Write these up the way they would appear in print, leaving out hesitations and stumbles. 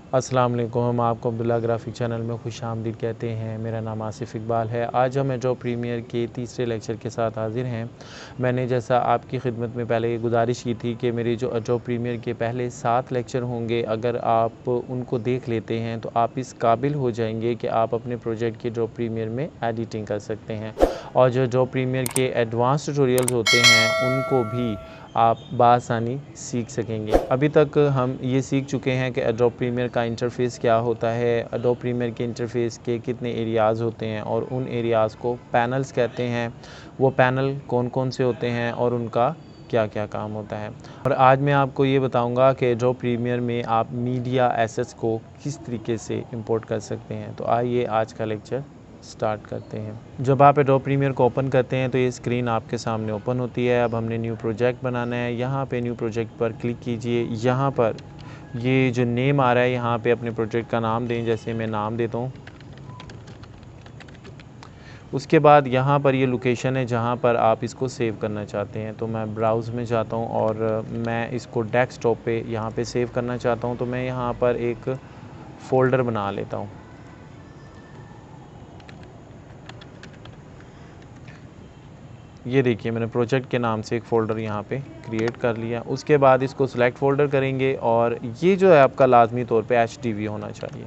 अस्सलाम वालेकुम। हम आपको अब्दुल्ला ग्राफिक चैनल में खुशामदीद कहते हैं। मेरा नाम आसिफ इकबाल है। आज हम एडोब प्रीमियर के तीसरे लेक्चर के साथ हाज़िर हैं। मैंने जैसा आपकी खिदमत में पहले गुजारिश की थी कि मेरे जो एडोब प्रीमियर के पहले 7 लेक्चर होंगे, अगर आप उनको देख लेते हैं तो आप इस काबिल हो जाएंगे कि आप अपने प्रोजेक्ट के एडोब प्रीमियर में एडिटिंग कर सकते हैं। और जो एडोब प्रीमियर के एडवांस ट्यूटोरियल्स होते हैं उनको भी आप बआसानी सीख सकेंगे। अभी तक हम ये सीख चुके हैं कि एडोब प्रीमियर का इंटरफ़ेस क्या होता है, एडोब प्रीमियर के इंटरफ़ेस के कितने एरियाज़ होते हैं और उन एरियाज़ को पैनल्स कहते हैं। वो पैनल कौन कौन से होते हैं और उनका क्या क्या काम होता है। और आज मैं आपको ये बताऊंगा कि एडोब प्रीमियर में आप मीडिया एसेट्स को किस तरीके से इंपोर्ट कर सकते हैं। तो आइए आज का लेक्चर स्टार्ट करते हैं। जब आप एडोब प्रीमियर को ओपन करते हैं तो ये स्क्रीन आपके सामने ओपन होती है। अब हमने न्यू प्रोजेक्ट बनाना है। यहाँ पे न्यू प्रोजेक्ट पर क्लिक कीजिए। यहाँ पर ये जो नेम आ रहा है, यहाँ पे अपने प्रोजेक्ट का नाम दें। जैसे मैं नाम देता हूँ। उसके बाद यहाँ पर ये लोकेशन है जहाँ पर आप इसको सेव करना चाहते हैं। तो मैं ब्राउज़ में जाता हूँ और मैं इसको डेस्कटॉप पे यहाँ पे सेव करना चाहता हूँ। तो मैं यहाँ पर एक फ़ोल्डर बना लेता हूँ। ये देखिए, मैंने प्रोजेक्ट के नाम से एक फ़ोल्डर यहाँ पे क्रिएट कर लिया। उसके बाद इसको सिलेक्ट फ़ोल्डर करेंगे और ये जो है आपका लाजमी तौर पे HTV होना चाहिए।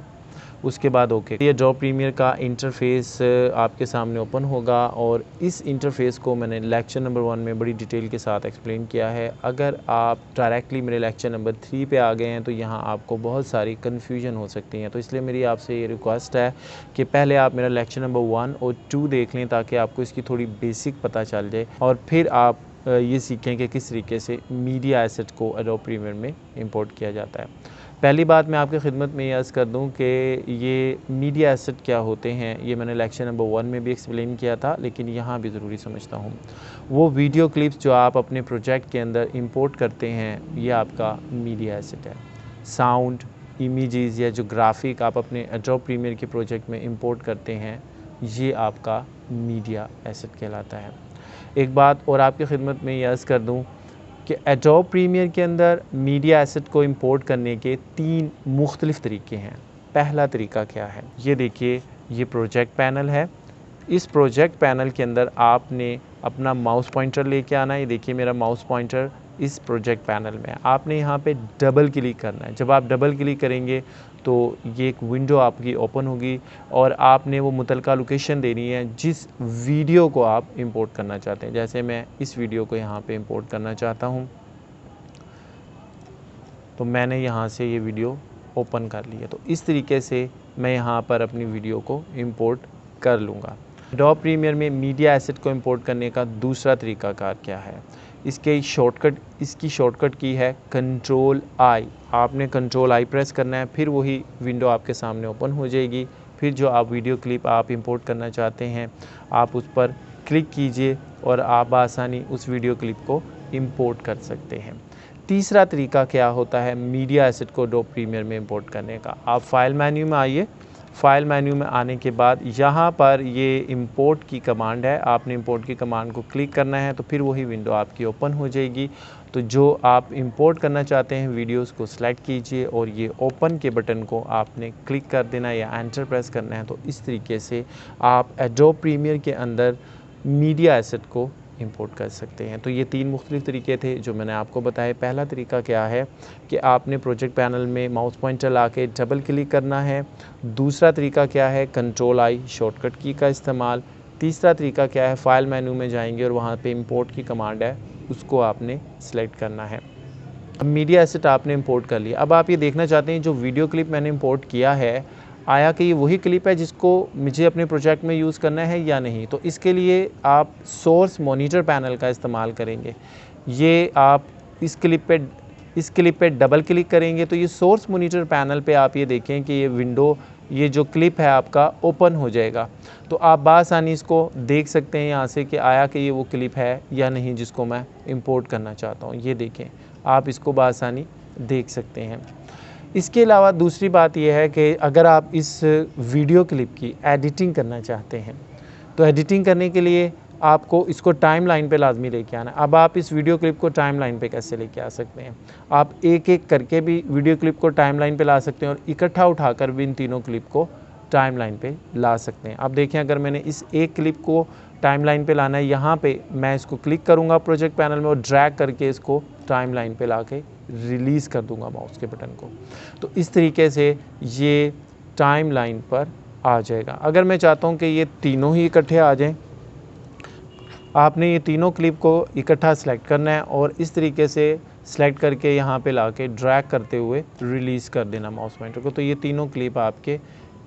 उसके बाद ओके। ये एडोब प्रीमियर का इंटरफ़ेस आपके सामने ओपन होगा और इस इंटरफ़ेस को मैंने लेक्चर नंबर 1 में बड़ी डिटेल के साथ एक्सप्लेन किया है। अगर आप डायरेक्टली मेरे लेक्चर नंबर 3 पे आ गए हैं तो यहाँ आपको बहुत सारी कन्फ्यूजन हो सकती हैं। तो इसलिए मेरी आपसे ये रिक्वेस्ट है कि पहले आप मेरा लेक्चर नंबर 1 और 2 देख लें ताकि आपको इसकी थोड़ी बेसिक पता चल जाए और फिर आप ये सीखें कि किस तरीके से मीडिया एसेट को एडोब प्रीमियर में इंपोर्ट किया जाता है। पहली बात मैं आपकी खिदमत में ये अर्ज़ कर दूं कि ये मीडिया एसेट क्या होते हैं, ये मैंने लेक्चर नंबर 1 में भी एक्सप्लेन किया था, लेकिन यहाँ भी ज़रूरी समझता हूँ। वो वीडियो क्लिप्स जो आप अपने प्रोजेक्ट के अंदर इंपोर्ट करते हैं, ये आपका मीडिया एसेट है। साउंड, इमेजेस या जो ग्राफिक आप अपने एडोब प्रीमियर के प्रोजेक्ट में इंपोर्ट करते हैं, ये आपका मीडिया एसेट कहलाता है। एक बात और आपकी खिदमत में ये अर्ज़ कर दूँ कि एडोब प्रीमियर के अंदर मीडिया एसेट को इंपोर्ट करने के 3 मुख्तलिफ़ तरीके हैं। पहला तरीका क्या है, ये देखिए, ये प्रोजेक्ट पैनल है। इस प्रोजेक्ट पैनल के अंदर आपने अपना माउस पॉइंटर लेके आना है। ये देखिए, मेरा माउस पॉइंटर इस प्रोजेक्ट पैनल में है। आपने यहाँ पे डबल क्लिक करना है। जब आप डबल क्लिक करेंगे तो ये एक विंडो आपकी ओपन होगी और आपने वो मुतलका लोकेशन देनी है जिस वीडियो को आप इंपोर्ट करना चाहते हैं। जैसे मैं इस वीडियो को यहाँ पे इंपोर्ट करना चाहता हूँ, तो मैंने यहाँ से ये वीडियो ओपन कर लिया। तो इस तरीके से मैं यहाँ पर अपनी वीडियो को इंपोर्ट कर लूँगा। एडोब प्रीमियर में मीडिया एसेट को इंपोर्ट करने का दूसरा तरीकाकार क्या है, इसकी शॉर्टकट की है Ctrl+I। आपने Ctrl+I प्रेस करना है, फिर वही विंडो आपके सामने ओपन हो जाएगी। फिर जो आप वीडियो क्लिप आप इंपोर्ट करना चाहते हैं, आप उस पर क्लिक कीजिए और आप आसानी उस वीडियो क्लिप को इंपोर्ट कर सकते हैं। तीसरा तरीका क्या होता है मीडिया एसेट को एडोब प्रीमियर में इंपोर्ट करने का, आप फाइल मेन्यू में आइए। फ़ाइल मेन्यू में आने के बाद यहाँ पर ये इंपोर्ट की कमांड है, आपने इंपोर्ट की कमांड को क्लिक करना है, तो फिर वही विंडो आपकी ओपन हो जाएगी। तो जो आप इंपोर्ट करना चाहते हैं वीडियोस को सिलेक्ट कीजिए और ये ओपन के बटन को आपने क्लिक कर देना या एंटर प्रेस करना है। तो इस तरीके से आप एडोब प्रीमियर के अंदर मीडिया एसेट को इंपोर्ट कर सकते हैं। तो ये 3 मुख्तलिफ़ तरीके थे जो मैंने आपको बताए। पहला तरीका क्या है कि आपने प्रोजेक्ट पैनल में माउस पॉइंटर ला के डबल क्लिक करना है। दूसरा तरीका क्या है, Ctrl+I शॉर्टकट की का इस्तेमाल। तीसरा तरीका क्या है, फ़ाइल मेन्यू में जाएंगे और वहाँ पे इंपोर्ट की कमांड है, उसको आपने सेलेक्ट करना है। अब मीडिया एसेट आपने इंपोर्ट कर लिया। अब आप ये देखना चाहते हैं जो वीडियो क्लिप मैंने इंपोर्ट किया है, आया कि ये वही क्लिप है जिसको मुझे अपने प्रोजेक्ट में यूज़ करना है या नहीं। तो इसके लिए आप सोर्स मॉनिटर पैनल का इस्तेमाल करेंगे। ये आप इस क्लिप पे डबल क्लिक करेंगे तो ये सोर्स मॉनिटर पैनल पे आप ये देखें कि ये विंडो, ये जो क्लिप है आपका ओपन हो जाएगा। तो आप बासानी इसको देख सकते हैं यहाँ से कि आया कि ये वो क्लिप है या नहीं जिसको मैं इंपोर्ट करना चाहता हूँ। ये देखें, आप इसको बासानी देख सकते हैं। इसके अलावा दूसरी बात यह है कि अगर आप इस वीडियो क्लिप की एडिटिंग करना चाहते हैं तो एडिटिंग करने के लिए आपको इसको टाइमलाइन पे लाजमी लेके आना है। अब आप इस वीडियो क्लिप को टाइमलाइन पे कैसे लेके आ सकते हैं? आप एक एक करके भी वीडियो क्लिप को टाइमलाइन पे ला सकते हैं और इकट्ठा उठाकर भी इन तीनों क्लिप को टाइमलाइन पे ला सकते हैं। अब देखें, अगर मैंने इस एक क्लिप को टाइमलाइन पे लाना है, यहाँ पे मैं इसको क्लिक करूँगा प्रोजेक्ट पैनल में और ड्रैग करके इसको टाइमलाइन पे ला के रिलीज़ कर दूँगा माउस के बटन को। तो इस तरीके से ये टाइमलाइन पर आ जाएगा। अगर मैं चाहता हूँ कि ये तीनों ही इकट्ठे आ जाएं, आपने ये तीनों क्लिप को इकट्ठा सेलेक्ट करना है और इस तरीके से सेलेक्ट करके यहाँ पे लाके ड्रैग करते हुए रिलीज़ कर देना माउस पॉइंटर को। तो ये तीनों क्लिप आपके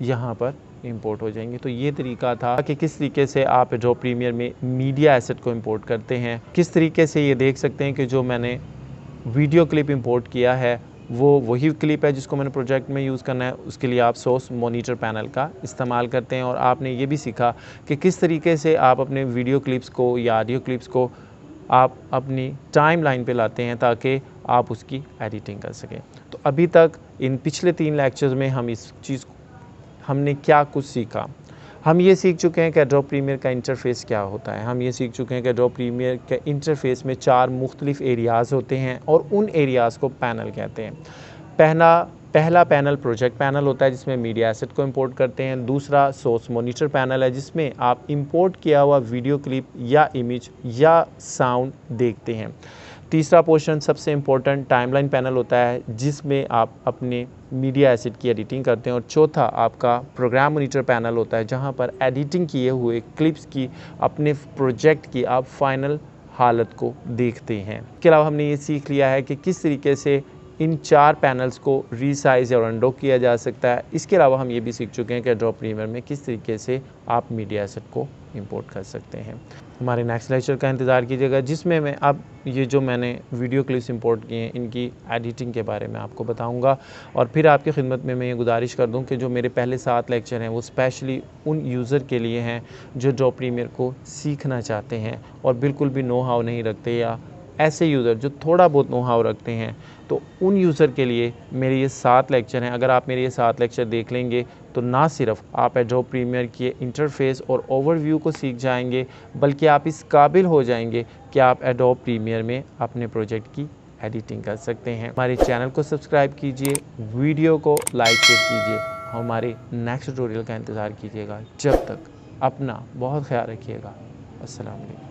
यहाँ पर इंपोर्ट हो जाएंगे। तो ये तरीका था कि किस तरीके से आप एडोब प्रीमियर में मीडिया एसेट को इंपोर्ट करते हैं। किस तरीके से ये देख सकते हैं कि जो मैंने वीडियो क्लिप इंपोर्ट किया है वो वही क्लिप है जिसको मैंने प्रोजेक्ट में यूज़ करना है। उसके लिए आप सोर्स मॉनिटर पैनल का इस्तेमाल करते हैं। और आपने ये भी सीखा कि किस तरीके से आप अपने वीडियो क्लिप्स को या ऑडियो क्लिप्स को आप अपनी टाइमलाइन पे लाते हैं ताकि आप उसकी एडिटिंग कर सकें। तो अभी तक इन पिछले 3 लेक्चर्स में हमने क्या कुछ सीखा। हम ये सीख चुके हैं कि एडोब प्रीमियर का इंटरफ़ेस क्या होता है। हम ये सीख चुके हैं कि एडोब प्रीमियर के इंटरफ़ेस में 4 मुख्तलिफ़ एरियाज़ होते हैं और उन एरियाज़ को पैनल कहते हैं। पहला पैनल प्रोजेक्ट पैनल होता है जिसमें मीडिया एसेट को इंपोर्ट करते हैं। दूसरा सोर्स मॉनिटर पैनल है जिसमें आप इंपोर्ट किया हुआ वीडियो क्लिप या इमेज या साउंड देखते हैं। तीसरा पोर्शन सबसे इम्पोर्टेंट टाइमलाइन पैनल होता है जिसमें आप अपने मीडिया एसेट की एडिटिंग करते हैं। और चौथा आपका प्रोग्राम मॉनिटर पैनल होता है जहां पर एडिटिंग किए हुए क्लिप्स की अपने प्रोजेक्ट की आप फाइनल हालत को देखते हैं। इसके अलावा हमने ये सीख लिया है कि किस तरीके से इन 4 पैनल्स को रीसाइज और अनडॉक किया जा सकता है। इसके अलावा हम ये भी सीख चुके हैं कि एडोब प्रीमियर में किस तरीके से आप मीडिया एसेट को इंपोर्ट कर सकते हैं। हमारे नेक्स्ट लेक्चर का इंतज़ार कीजिएगा जिसमें मैं अब ये जो मैंने वीडियो क्लिप्स इंपोर्ट किए हैं इनकी एडिटिंग के बारे में आपको बताऊंगा। और फिर आपकी खिदमत में मैं ये गुजारिश कर दूं कि जो मेरे पहले 7 लेक्चर हैं वो स्पेशली उन यूज़र के लिए हैं जो एडोब प्रीमियर को सीखना चाहते हैं और बिल्कुल भी नो हाउ नहीं रखते, या ऐसे यूज़र जो थोड़ा बहुत नो हाउ रखते हैं। तो उन यूज़र के लिए मेरे ये 7 लेक्चर हैं। अगर आप मेरे ये 7 लेक्चर देख लेंगे तो ना सिर्फ आप एडोब प्रीमियर के इंटरफेस और ओवरव्यू को सीख जाएंगे बल्कि आप इस काबिल हो जाएंगे कि आप एडोब प्रीमियर में अपने प्रोजेक्ट की एडिटिंग कर सकते हैं। हमारे चैनल को सब्सक्राइब कीजिए, वीडियो को लाइक शेयर कीजिए, हमारे नेक्स्ट ट्यूटोरियल का इंतज़ार कीजिएगा। जब तक अपना बहुत ख्याल रखिएगा। अस्सलाम वालेकुम।